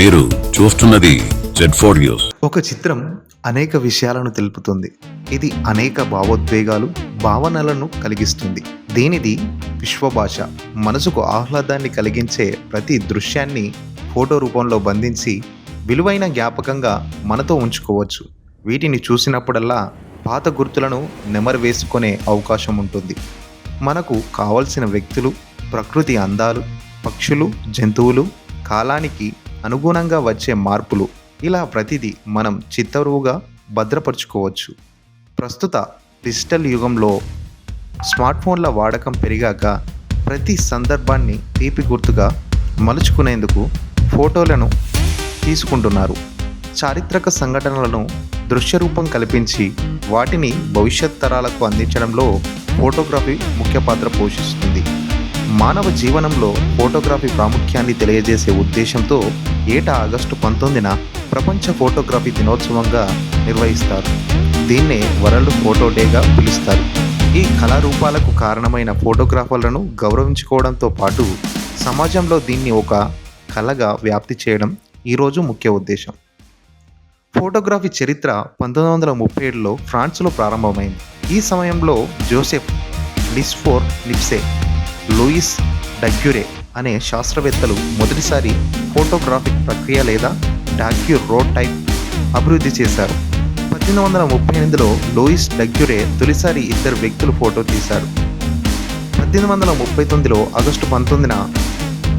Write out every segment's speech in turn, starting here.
మీరు చూస్తున్నది Z4 news. ఒక చిత్రం అనేక విషయాలను తెలుపుతుంది. ఇది అనేక భావోద్వేగాలు, భావనలను కలిగిస్తుంది. దీనిది విశ్వభాష. మనసుకు ఆహ్లాదాన్ని కలిగించే ప్రతి దృశ్యాన్ని ఫోటో రూపంలో బంధించి విలువైన జ్ఞాపకంగా మనతో ఉంచుకోవచ్చు. వీటిని చూసినప్పుడల్లా పాత గుర్తులను నెమరు వేసుకునే అవకాశం ఉంటుంది. మనకు కావలసిన వ్యక్తులు, ప్రకృతి అందాలు, పక్షులు, జంతువులు, కాలానికి అనుగుణంగా వచ్చే మార్పులు, ఇలా ప్రతిదీ మనం చిత్తరువుగా భద్రపరుచుకోవచ్చు. ప్రస్తుత డిజిటల్ యుగంలో స్మార్ట్ ఫోన్ల వాడకం పెరిగాక ప్రతి సందర్భాన్ని తీపి గుర్తుగా మలుచుకునేందుకు ఫోటోలను తీసుకుంటున్నారు. చారిత్రక సంఘటనలను దృశ్యరూపం కల్పించి వాటిని భవిష్యత్ తరాలకు అందించడంలో ఫోటోగ్రఫీ ముఖ్య పాత్ర పోషిస్తుంది. మానవ జీవనంలో ఫోటోగ్రఫీ ప్రాముఖ్యాన్ని తెలియజేసే ఉద్దేశంతో ఏటా ఆగస్టు 19న ప్రపంచ ఫోటోగ్రఫీ దినోత్సవంగా నిర్వహిస్తారు. దీన్నే వరల్డ్ ఫోటో డేగా పిలుస్తారు. ఈ కళారూపాలకు కారణమైన ఫోటోగ్రాఫర్లను గౌరవించుకోవడంతో పాటు సమాజంలో దీన్ని ఒక కళగా వ్యాప్తి చేయడం ఈరోజు ముఖ్య ఉద్దేశం. ఫోటోగ్రఫీ చరిత్ర 1937లో ఫ్రాన్స్లో ప్రారంభమైంది. ఈ సమయంలో జోసెఫ్ లిస్ఫోర్ లిప్సే, లూయిస్ డగ్యూరే అనే శాస్త్రవేత్తలు మొదటిసారి ఫోటోగ్రాఫిక్ ప్రక్రియ లేదా డాగ్యురోటైప్ అభివృద్ధి చేశారు. 1838లో లూయిస్ డగ్యూరే తొలిసారి ఇద్దరు వ్యక్తులు ఫోటో తీశారు. 1839లో ఆగస్టు 19న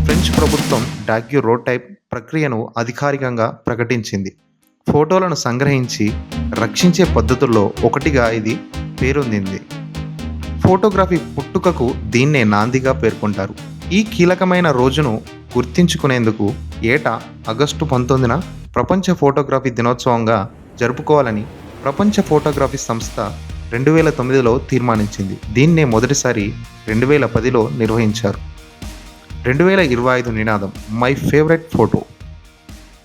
ఫ్రెంచ్ ప్రభుత్వం డాగ్యురోటైప్ ప్రక్రియను అధికారికంగా ప్రకటించింది. ఫోటోలను సంగ్రహించి రక్షించే పద్ధతుల్లో ఒకటిగా ఇది పేరొందింది. ఫోటోగ్రఫీ పుట్టుకకు దీన్నే నాందిగా పేర్కొంటారు. ఈ కీలకమైన రోజును గుర్తించుకునేందుకు ఏటా ఆగస్టు 19న ప్రపంచ ఫోటోగ్రఫీ దినోత్సవంగా జరుపుకోవాలని ప్రపంచ ఫోటోగ్రఫీ సంస్థ 2009లో తీర్మానించింది. దీన్నే మొదటిసారి 2010లో నిర్వహించారు. 2025 నినాదం మై ఫేవరెట్ ఫోటో.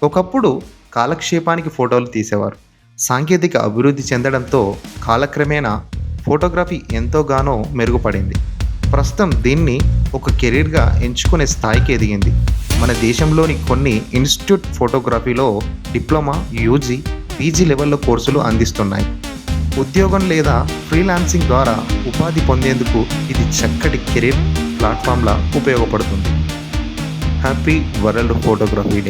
ఒకప్పుడు కాలక్షేపానికి ఫోటోలు తీసేవారు. సాంకేతిక అభివృద్ధి చెందడంతో కాలక్రమేణా ఫోటోగ్రఫీ ఎంతోగానో మెరుగుపడింది. ప్రస్తుతం దీన్ని ఒక కెరీర్గా ఎంచుకునే స్థాయికి ఎదిగింది. మన దేశంలోని కొన్ని ఇన్స్టిట్యూట్ ఫోటోగ్రఫీలో డిప్లొమా, యూజీ, పీజీ లెవెల్లో కోర్సులు అందిస్తున్నాయి. ఉద్యోగం లేదా ఫ్రీలాన్సింగ్ ద్వారా ఉపాధి పొందేందుకు ఇది చక్కటి కెరీర్ ప్లాట్ఫామ్లా ఉపయోగపడుతుంది. Happy world photography day.